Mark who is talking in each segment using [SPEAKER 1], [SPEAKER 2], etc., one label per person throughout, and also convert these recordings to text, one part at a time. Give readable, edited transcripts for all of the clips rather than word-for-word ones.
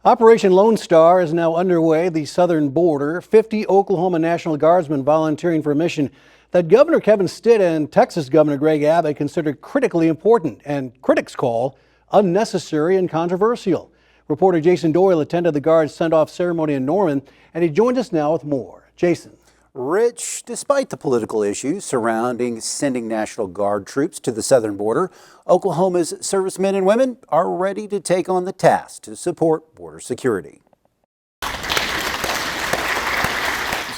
[SPEAKER 1] Operation Lone Star is now underway at the southern border. 50 Oklahoma National Guardsmen volunteering for a mission that Governor Kevin Stitt and Texas Governor Greg Abbott consider critically important and critics call unnecessary and controversial. Reporter Jason Doyle attended the Guards send-off ceremony in Norman, and he joins us now with more. Jason.
[SPEAKER 2] Rich, despite the political issues surrounding sending National Guard troops to the southern border, Oklahoma's servicemen and women are ready to take on the task to support border security.
[SPEAKER 3] The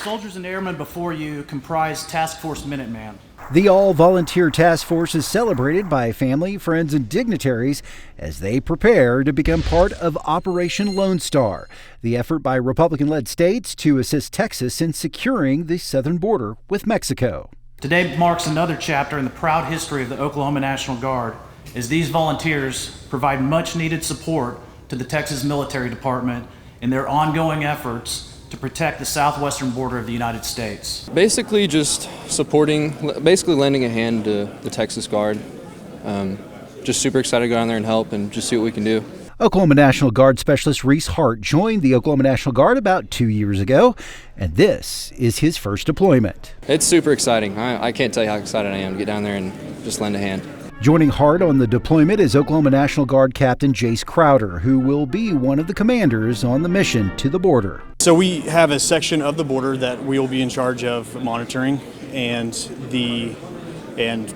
[SPEAKER 3] soldiers and airmen before you comprise Task Force Minuteman.
[SPEAKER 4] The all-volunteer task force is celebrated by family, friends, and dignitaries as they prepare to become part of Operation Lone Star, the effort by Republican-led states to assist Texas in securing the southern border with Mexico.
[SPEAKER 3] Today marks another chapter in the proud history of the Oklahoma National Guard, as these volunteers provide much-needed support to the Texas Military Department in their ongoing efforts to protect the southwestern border of the United States.
[SPEAKER 5] Basically just supporting, lending a hand to the Texas Guard. Just super excited to go down there and help and just see what we can do.
[SPEAKER 4] Oklahoma National Guard Specialist Reese Hart joined the Oklahoma National Guard about 2 years ago, and this is his first deployment.
[SPEAKER 5] It's super exciting. I can't tell you how excited I am to get down there and just lend a hand.
[SPEAKER 4] Joining Hart on the deployment is Oklahoma National Guard Captain Jace Crowder, who will be one of the commanders on the mission to the border.
[SPEAKER 6] So we have a section of the border that we will be in charge of monitoring, and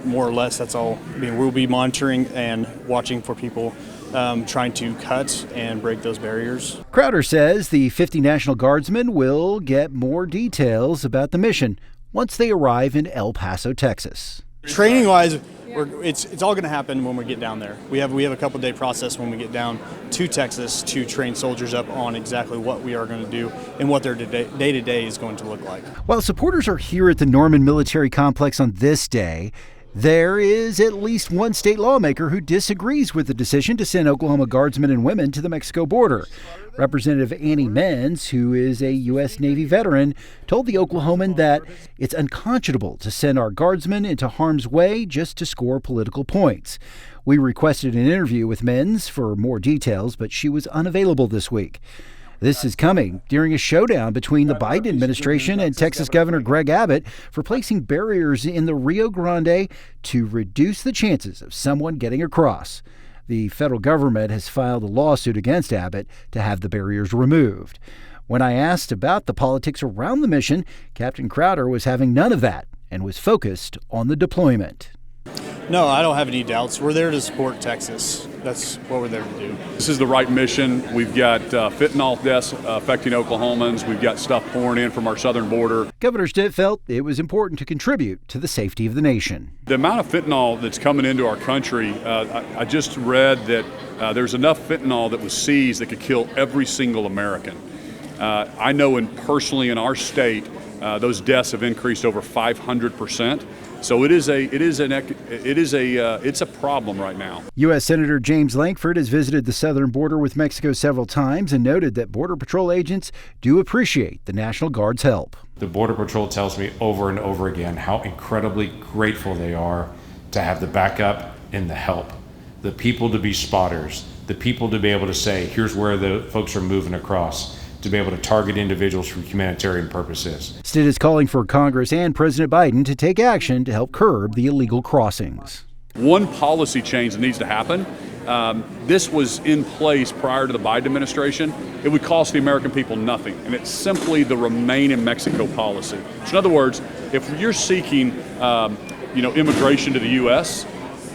[SPEAKER 6] more or less that's all. We'll be monitoring and watching for people trying to cut and break those barriers.
[SPEAKER 4] Crowder says the 50 National Guardsmen will get more details about the mission once they arrive in El Paso, Texas.
[SPEAKER 6] Training-wise, it's all going to happen when we get down there. We have a couple-day process when we get down to Texas to train soldiers up on exactly what we are going to do and what their day-to-day is going to look like.
[SPEAKER 4] While supporters are here at the Norman Military Complex on this day, there is at least one state lawmaker who disagrees with the decision to send Oklahoma Guardsmen and women to the Mexico border. Representative Annie Menz, who is a U.S. Navy veteran, told the Oklahoman that it's unconscionable to send our Guardsmen into harm's way just to score political points. We requested an interview with Menz for more details, but she was unavailable this week. This is coming during a showdown between the Biden administration and Texas Governor Greg Abbott for placing barriers in the Rio Grande to reduce the chances of someone getting across. The federal government has filed a lawsuit against Abbott to have the barriers removed. When I asked about the politics around the mission, Captain Crowder was having none of that and was focused on the deployment.
[SPEAKER 6] No, I don't have any doubts. We're there to support Texas. That's what we're there to do.
[SPEAKER 7] This is the right mission. We've got fentanyl deaths affecting Oklahomans. We've got stuff pouring in from our southern border.
[SPEAKER 4] Governor Stitt felt it was important to contribute to the safety of the nation.
[SPEAKER 7] The amount of fentanyl that's coming into our country, I just read that there's enough fentanyl that was seized that could kill every single American. I know personally in our state, those deaths have increased over 500%. So it's a problem right now.
[SPEAKER 4] U.S. Senator James Lankford has visited the southern border with Mexico several times and noted that Border Patrol agents do appreciate the National Guard's help.
[SPEAKER 8] The Border Patrol tells me over and over again how incredibly grateful they are to have the backup and the help, the people to be spotters, the people to be able to say, here's where the folks are moving across, to be able to target individuals for humanitarian purposes.
[SPEAKER 4] Stitt is calling for Congress and President Biden to take action to help curb the illegal crossings.
[SPEAKER 7] One policy change that needs to happen, this was in place prior to the Biden administration. It would cost the American people nothing, and it's simply the Remain in Mexico policy. So in other words, if you're seeking immigration to the U.S.,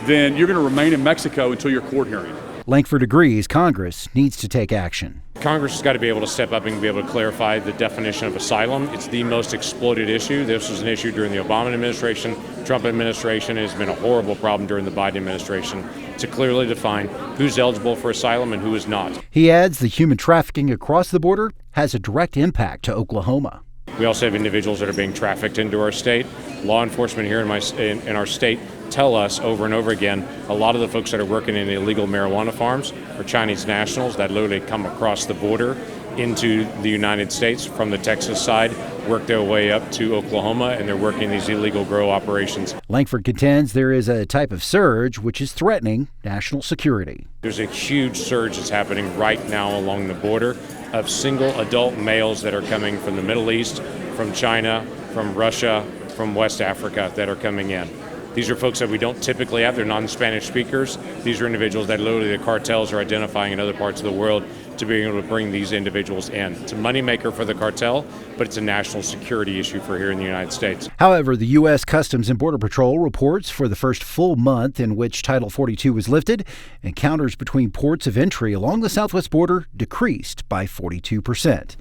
[SPEAKER 7] then you're going to remain in Mexico until your court hearing.
[SPEAKER 4] Lankford agrees Congress needs to take action.
[SPEAKER 9] Congress has got to be able to step up and be able to clarify the definition of asylum. It's the most exploited issue. This was an issue during the Obama administration, Trump administration. It has been a horrible problem during the Biden administration to clearly define who's eligible for asylum and who is not.
[SPEAKER 4] He adds the human trafficking across the border has a direct impact to Oklahoma.
[SPEAKER 9] We also have individuals that are being trafficked into our state. Law enforcement here in our state tell us over and over again, a lot of the folks that are working in illegal marijuana farms are Chinese nationals that literally come across the border into the United States from the Texas side, work their way up to Oklahoma, and they're working these illegal grow operations.
[SPEAKER 4] Langford contends there is a type of surge which is threatening national security.
[SPEAKER 9] There's a huge surge that's happening right now along the border of single adult males that are coming from the Middle East, from China, from Russia, from West Africa that are coming in. These are folks that we don't typically have. They're non-Spanish speakers. These are individuals that literally the cartels are identifying in other parts of the world to be able to bring these individuals in. It's a moneymaker for the cartel, but it's a national security issue for here in the United States.
[SPEAKER 4] However, the U.S. Customs and Border Patrol reports for the first full month in which Title 42 was lifted, encounters between ports of entry along the southwest border decreased by 42%.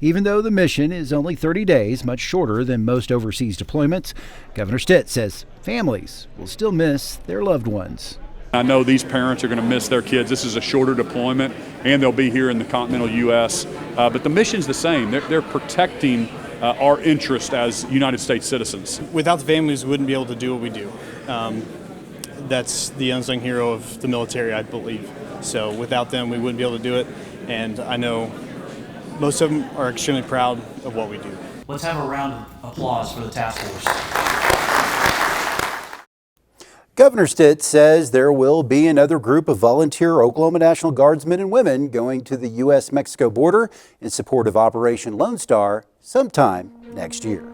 [SPEAKER 4] Even though the mission is only 30 days, much shorter than most overseas deployments, Governor Stitt says families will still miss their loved ones.
[SPEAKER 7] I know these parents are going to miss their kids. This is a shorter deployment, and they'll be here in the continental U.S. But the mission's the same. They're protecting our interest as United States citizens.
[SPEAKER 6] Without the families, we wouldn't be able to do what we do. That's the unsung hero of the military, I believe. So without them, we wouldn't be able to do it. And I know most of them are extremely proud of what we do.
[SPEAKER 3] Let's have a round of applause for the task force.
[SPEAKER 2] Governor Stitt says there will be another group of volunteer Oklahoma National Guardsmen and women going to the U.S.-Mexico border in support of Operation Lone Star sometime next year.